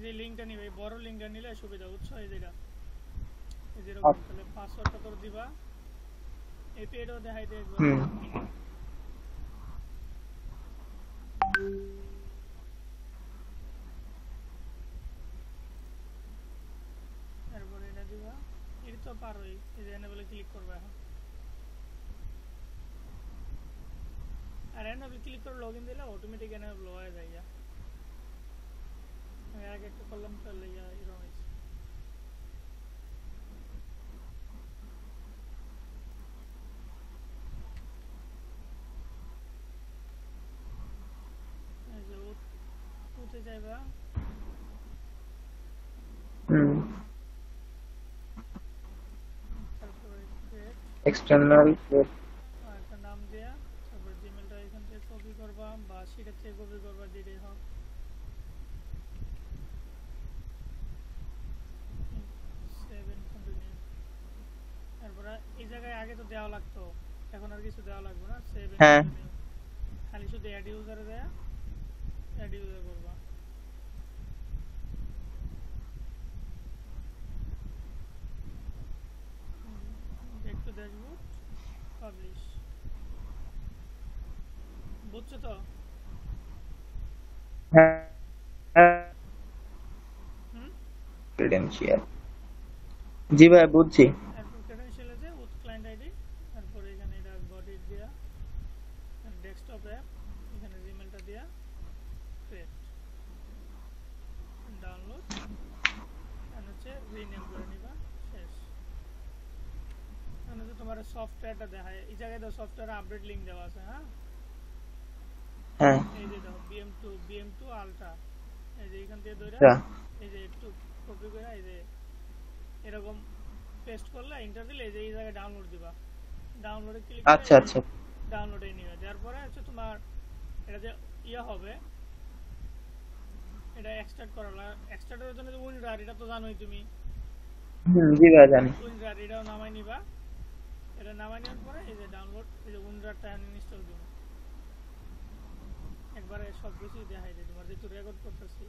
যে লিংকটা নিবে বড় লিংকটা নিলে সুবিধা বুঝছো এই যেটা এই যেরকম তাহলে পাসওয়ার্ডটা তোর দিবা এই পেডও দেখাই দে একবার তারপরে এটা দিবা এটা তো পারোই এই যে এনেবলে ক্লিক করবা এখন আর এনেবল ক্লিক করে লগইন দিলে অটোমেটিক এনেবল হয়ে যায় আমি আগে একটা করলাম তাহলে এরকম হয়েছে এই যে উঠে যাইবা তারপরে এক্সটার্নাল একটা নাম দেয়া তারপর জিমেলটা এখান থেকে কপি করবা বা সেটা থেকে কপি করবা যেটাই হোক তারপরে এই জায়গায় আগে তো দেওয়া লাগতো এখন আর কিছু দেওয়া লাগবে না সেভ খালি শুধু অ্যাড ইউজারে দেয়া অ্যাড ইউজার করবা ব্যাক টু ড্যাশবোর্ড পাবলিশ বুঝছো তো ক্রেডেনশিয়াল জি ভাই বুঝছি তারপর ক্রেডেনশিয়ালে যে উইথ ক্লায়েন্ট আইডি তারপর এখানে এটা বডি দেয়া ডেস্কটপ অ্যাপ এখানে জিমেলটা দেয়া ক্রিয়েট ডাউনলোড আর হচ্ছে রিনেম করে নিবা শেষ মানে তো তোমার সফটওয়্যারটা দেখায় এই জায়গায় তো সফটওয়্যার আপডেট লিংক দেওয়া আছে হ্যাঁ এই যে দাও BM2 আলট্রা এই যে এখান থেকে ধরে এই যে একটু কপি করে এই যে এরকম পেস্ট করলে এন্টার দিলে এই যে এই জায়গায় ডাউনলোড দিবা ডাউনলোডে ক্লিক করে আচ্ছা আচ্ছা ডাউনলোডে নিবে তারপরে হচ্ছে তোমার এটা যে হবে এটা এক্সট্রাক্টের জন্য যে উইনরার এটা তো জানোই তুমি জি ভাই জানি উইনরার এটাও নামাই নিবা এটা নামাই নেওয়ার পরে এই যে ডাউনলোড এই যে উইনরারটা ইনস্টল দিবা একবারে সব কিছুই দেখাই দেয় তোমার যেহেতু রেকর্ড করতেছি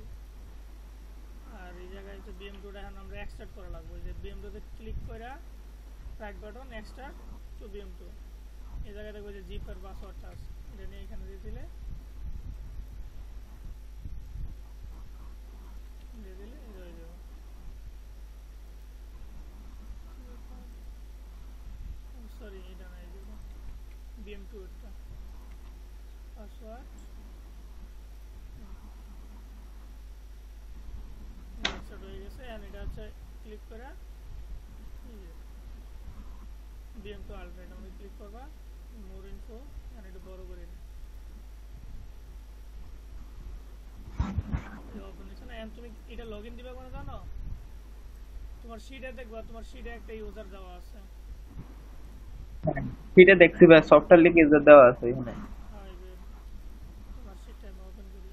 আর এই জায়গায় যে BM2টা এখন আমরা এক্সট্রাক্ট করা লাগবে যে BM2তে ক্লিক করে right button extract two BM2 এই জায়গায় দেখবো যে জিপ এর পাসওয়ার্ডটা আছে এটা নিয়ে এখানে দিয়ে দিলে এই হয়ে যাবে সরি এটা না এই যে BM2 এটা পাসওয়ার্ড হয়ে গেছে আর এটা হচ্ছে ক্লিক করে BM2 আলট্রা এটা আমি ক্লিক করবা মোর ইনফো আর এটা বড় করে দিই ওপেন হচ্ছে না তুমি এটা লগইন দিবা কোন জানো তোমার শীটে দেখবা তোমার শীটে একটা ইউজার দেওয়া আছে শীটে দেখছি ভাই সফটওয়্যার লিংক ইউজার দেওয়া আছে এখানে হ্যাঁ এই যে তোমার শীটটা আমি ওপেন করি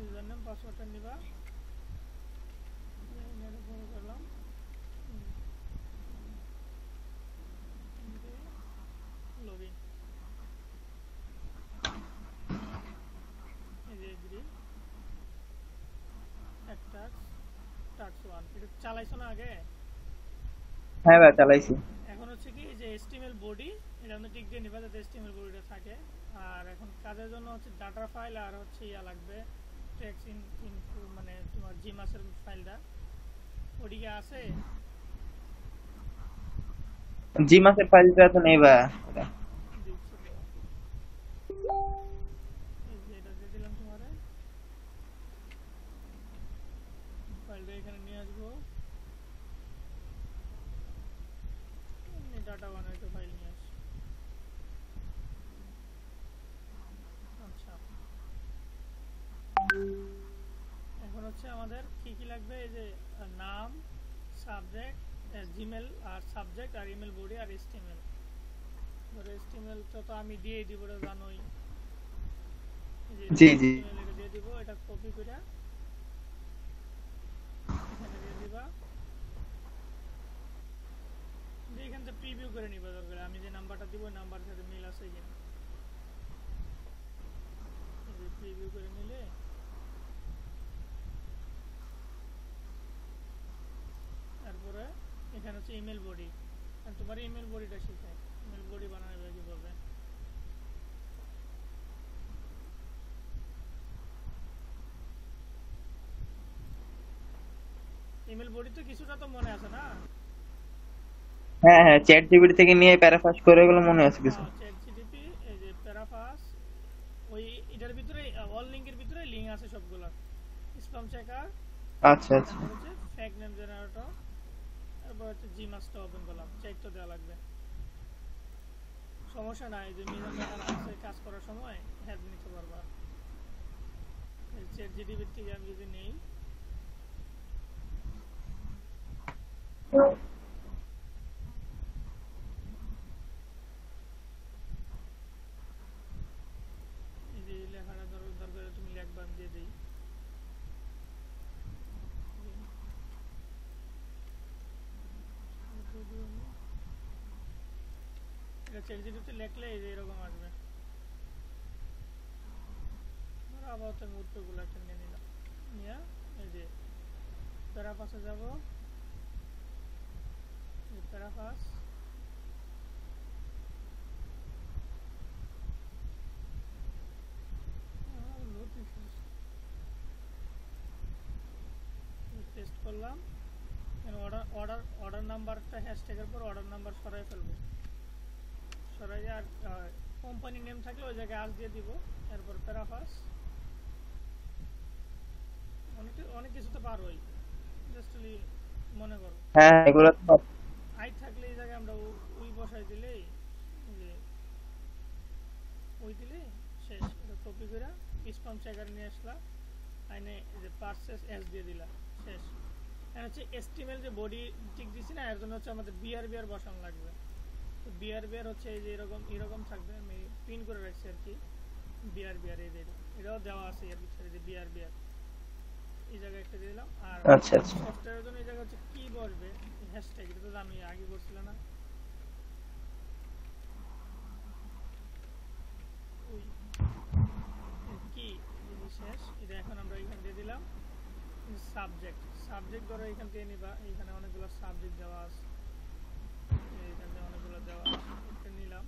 ইউজার নেম পাসওয়ার্ডটা নিবা এটা ফলো করলাম লগইন এই যে এগ্রি টাক্স 1 এটা চালাইছো না আগে হ্যাঁ ভাই চালাইছি এখন হচ্ছে কি যে HTML বডি এটা আমরা টিক দিয়ে নিবা যাতে HTML বডিটা থাকে আর এখন কাজের জন্য হচ্ছে ডাটা ফাইল আর হচ্ছে লাগবে টেক্সট ইনফো মানে তোমার জিমাসের ফাইলটা ওদিকে আছে জিমাসের ফাইলটা তো নেই ভাই এটা দিয়ে দিলাম তোমারে ফাইলটা এখানে নিয়ে আসবো ডাটা বানাইতে ফাইল নিয়ে আসি আচ্ছা এখন হচ্ছে আমাদের কি লাগবে এই যে নাম সাবজেক্ট জিমেল আর সাবজেক্ট আর ইমেল বডি আর HTML HTML তো আমি দিয়ে দিব এটা জানোই জি জি এটা দিয়ে দিব এটা কপি করে এখানে দিয়ে দিবা যে এখান থেকে প্রিভিউ করে নিবা দরকার আমি যে করে নিলে তারপরে এখানে হচ্ছে ইমেল বডি, তোমার ইমেল বডিটা শিখায়, ইমেল বডি বানাবে কিভাবে। ইমেল বডি তো কিছুটা তো মনে আছে না? হ্যাঁ হ্যাঁ, চ্যাট জিপিটি থেকে নিয়ে প্যারাফ্রাস করে এগুলো মনে আছে কিছু। চ্যাট জিপিটি এই যে প্যারাফাস, ওই এটার ভিতরে অল লিংকের ভিতরে লিংক আছে সবগুলা, স্প্যাম চেকার, আচ্ছা আচ্ছা তারপর হচ্ছে ফেক নেম জেনারেটর, তারপর হচ্ছে জিমাসটা ওপেন করলাম, চেক তো দেওয়া লাগবে, সমস্যা নাই। যে মিজান ভাই আছে কাজ করার সময় হেল্প নিতে পারবা। চ্যাট জিপিটি থেকে আমি যদি নেই, এই যে লেখাটা দরকার তুমি লিখবা, আমি দিয়ে দিই। এটা চ্যাট জিপিটিতে লিখলে এই যে এরকম আসবে। আবার তো মুহূর্তগুলো একটা নিয়ে নিলাম, নিয়ে এই যে প্যারাফাসে যাব, প্যারাফাস পেস্ট করলাম। অর্ডার অর্ডার অর্ডার নাম্বারটা হ্যাশট্যাগের পর অর্ডার নাম্বার সরাই ফেলবো, সরাই। আর কোম্পানি নেম থাকলে ওই জায়গায় আজ দিয়ে দিব। এরপর প্যারাফাস, অনেক কিছু তো পারোই, জাস্ট মনে করো। হ্যাঁ এগুলো তো। আই থাকলে এই জায়গায় আমরা ওই বসাই দিলেই, যে ওই দিলে শেষ। এটা কপি করে স্প্যাম চেকার নিয়ে আসলা, আইনে যে পারচেস এস দিয়ে দিলা, শেষ। এখন হচ্ছে এস্টিমেল যে বডি টিক দিছি না, এর জন্য হচ্ছে আমাদের বিআর বসানো লাগবে। তো বিআর হচ্ছে এই যে এরকম থাকবে, আমি পিন করে রাখছি আর কি। বিআর এই যে এটাও দেওয়া আছে এর ভিতরে, যে বিআর এই জায়গায় একটা দিয়ে দিলাম। আর আচ্ছা আচ্ছা সফটওয়্যারের জন্য এই জায়গায় হচ্ছে কি বসবে, হ্যাশট্যাগ, এটা তো আমি আগে বলছিল না। ওই কি শেষ, এটা এখন আমরা এখান দিয়ে দিলাম। সাবজেক্ট ধরো এখান থেকে নিবা, এখানে অনেকগুলো সাবজেক্ট দেওয়া আছে, এখানে অনেকগুলো দেওয়া আছে, এটা নিলাম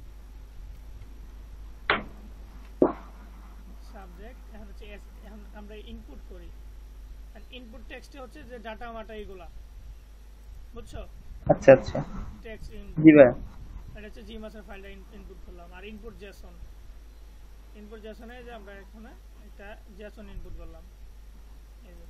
সাবজেক্ট। এখন হচ্ছে এখন আমরা ইনপুট করি, আর ইনপুট টেক্সটে হচ্ছে যে ডাটা মাটা এইগুলা, বুঝছো? আচ্ছা আচ্ছা টেক্সট জি ভাই। এটা হচ্ছে জিমাসের ফাইলটা ইনপুট করলাম। আর ইনপুট জেসনে যে আমরা এখানে একটা জেসন ইনপুট করলাম, এই যে।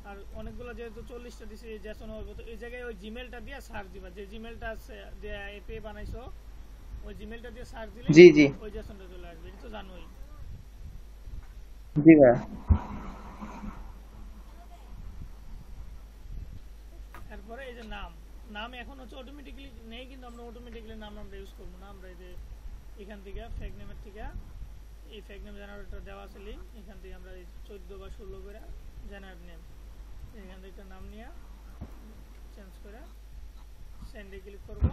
আর অনেকগুলো যেহেতু 40টা দিছে জেসন হবে, তো এই জায়গায় ওই জিমেলটা দিয়ে সার্চ দিবা, যে জিমেলটা আছে যে এপি বানাইছো, ওই জিমেলটা দিয়ে সার্চ দিলে জি জি ওই জেসনটা চলে আসবে, এটা তো জানোই। জি ভাই। এরপরে এই যে নাম এখন হচ্ছে অটোমেটিক্যালি নেই, কিন্তু আমরা অটোমেটিক্যালি নাম আমরা ইউজ করবো না। আমরা এই যে এখান থেকে ফেক নেমের থেকে এই ফেক নেম জেনারেটর দেওয়া আছে লিঙ্ক, এখান থেকে আমরা 14 বা 16 করে জেনারেট নেম, এখান থেকে নাম নিয়ে চেঞ্জ করে সেন্ডে ক্লিক করবো।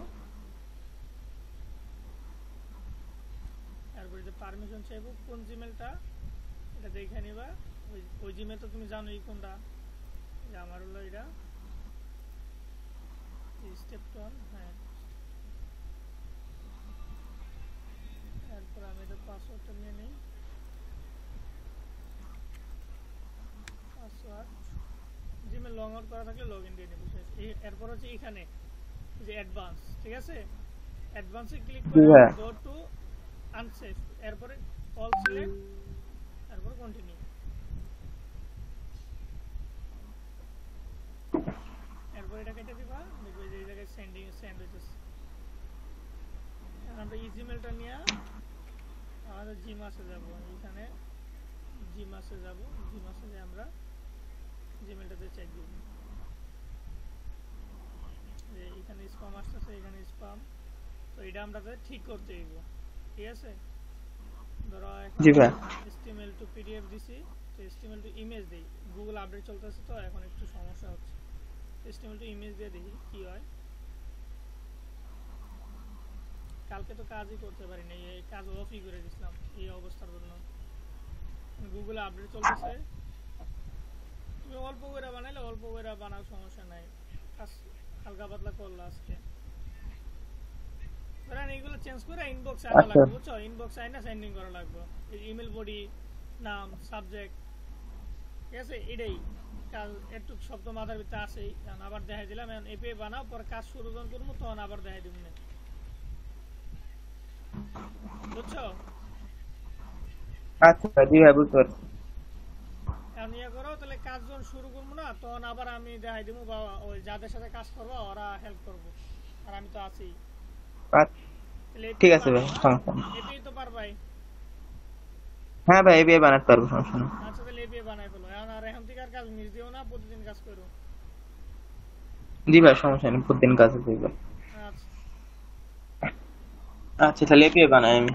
তারপরে যে পারমিশন চাইবো কোন জিমেলটা, এটা দেখে নিবা। ওই জিমেল তো তুমি জানোই কোনটা, যে আমার হলো এটা স্টেপ 1। হ্যাঁ, এরপর আমি এটা পাসওয়ার্ডটা নিয়ে নিই, পাসওয়ার্ড জিমেল লগ আউট করা থাকলে লগ ইন দিয়ে নেব। এরপর হচ্ছে এখানে যে অ্যাডভান্স, ঠিক আছে, অ্যাডভান্সে ক্লিক করে গো টু আনসেফ, এরপরে অল সিলেক্ট, এরপর কন্টিনিউ। এরপর এটা কেটে দিবা, দেখবে যে এই জায়গায় সেন্ড হইতেছে। আমরা এই জিমেলটা নিয়ে আমাদের জিমাসে যাব, এখানে জিমাসে যাব, জিমাসে যে আমরা জিমেলটাতে চেক দিব, যে এখানে স্প্যাম আসতেছে, এখানে স্প্যাম, তো এটা আমরা ঠিক করতে হইব, ঠিক আছে। ধরো জি ভাই। HTML টু পিডিএফ দিছি, তো HTML টু ইমেজ দেই, গুগল আপডেট চলতেছে তো এখন একটু সমস্যা হচ্ছে। HTML টু ইমেজ দিয়ে দেখি কি হয়। কালকে তো কাজই করতে পারিনি, এই কাজ অফই করে দিছিলাম এই অবস্থার জন্য। গুগলে আপডেট চলতেছে, তুমি অল্প করে বানাইলে অল্প করে বানাও, সমস্যা নাই। কাজ হালকা পাতলা করলো আজকে। ধরেন এইগুলো চেঞ্জ করে ইনবক্সে আনা আচ্ছা লাগবে, বুঝছো? ইনবক্সে আইনা সেন্ডিং করা লাগবে। এই ইমেল বডি, নাম, সাবজেক্ট, ঠিক আছে? এটাই কাজ, একটু শব্দ মাথার ভিতরে আসেই। এখন আবার দেখাই দিলাম, এখন এপিআই বানাও, পরে কাজ শুরু যখন করবো তখন আবার দেখাই দিব না, বুঝছো? আচ্ছা জি ভাই, বুঝতে পারছি। এখন ইয়ে করো, তাহলে কাজ যখন শুরু করবো না তখন আবার আমি দেখাই দিব, বা ওই যাদের সাথে কাজ করবো ওরা হেল্প করবো, আর আমি তো আছি। আচ্ছা, তাহলে ঠিক এপিআই আছে ভাই, পারবা না? সমস্যা নেই। এপিআই তো পারবাই। হ্যাঁ ভাই, এবিআই বানাতে পারবো, সমস্যা নেই। আচ্ছা, তাহলে এপিআই বানাই ফেলো এখন, আর এখন থেকে আর কাজ মিস দিও না, প্রতিদিন কাজ করো। জি ভাই, সমস্যা নেই, প্রতিদিন কাজ আছে ভাই। আচ্ছা। আচ্ছা, তাহলে এবিআই বানাই আমি।